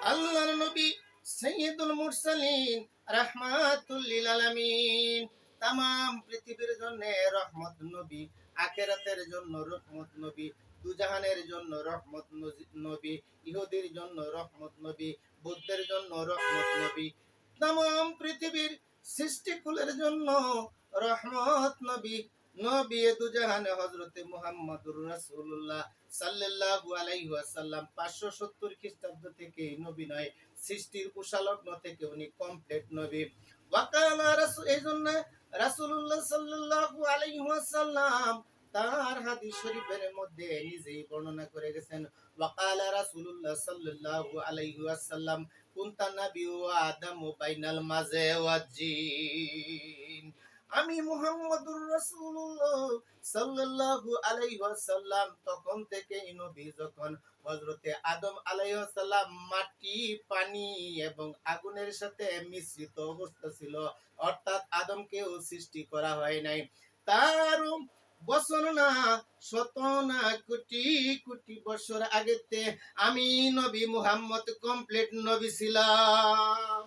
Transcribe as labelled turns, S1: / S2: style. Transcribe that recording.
S1: আল্লাহর নবী সাইয়্যিদুল মুরসালিন রাহমাতুল লিল আলামিন, তাম পৃথিবীর জন্য রহমত নবী, আখিরাতের জন্য রহমত নবী, দুজাহানের জন্য রহমত নবী, ইহুদির জন্য রহমত নবী, বুদ্ধের জন্য রহমত নবী, তাম পৃথিবীর সৃষ্টিকুলের জন্য রহমত নবী। নবী দুজাহানে হযরতে মুহাম্মদুর রাসূলুল্লাহ সাল্লাল্লাহু আলাইহি ওয়াসাল্লাম 570 খ্রিস্টাব্দ থেকে নবী নয়, সৃষ্টির উষালগ্ন থেকে উনি কমপ্লিট নবী। ওয়াকালা রাসূল, এইজন্য রাসূলুল্লাহ সাল্লাল্লাহু আলাইহি ওয়াসাল্লাম তার হাদিস শরীফের মধ্যে নিজেই বর্ণনা করে গেছেন। ওয়াকালা রাসূলুল্লাহ সাল্লাল্লাহু আলাইহি ওয়াসাল্লাম কুনতা নাবিয়্যু আদামু বাইনাল মাযে ওয়াজ জিন। আমি মুহাম্মদুর রাসূলুল্লাহ সাল্লাল্লাহু আলাইহি ওয়াসাল্লাম তখন থেকে নবী, যখন হযরতে আদম আলাইহিস সালাম মাটি, পানি এবং আগুনের সাথে মিশ্রিত অবস্থা ছিল, অর্থাৎ আদমকেও সৃষ্টি করা হয় নাই। তার বছর না, শত না, কোটি কোটি বছর আগেতে আমি নবী মুহাম্মদ কমপ্লিট নবী ছিলাম।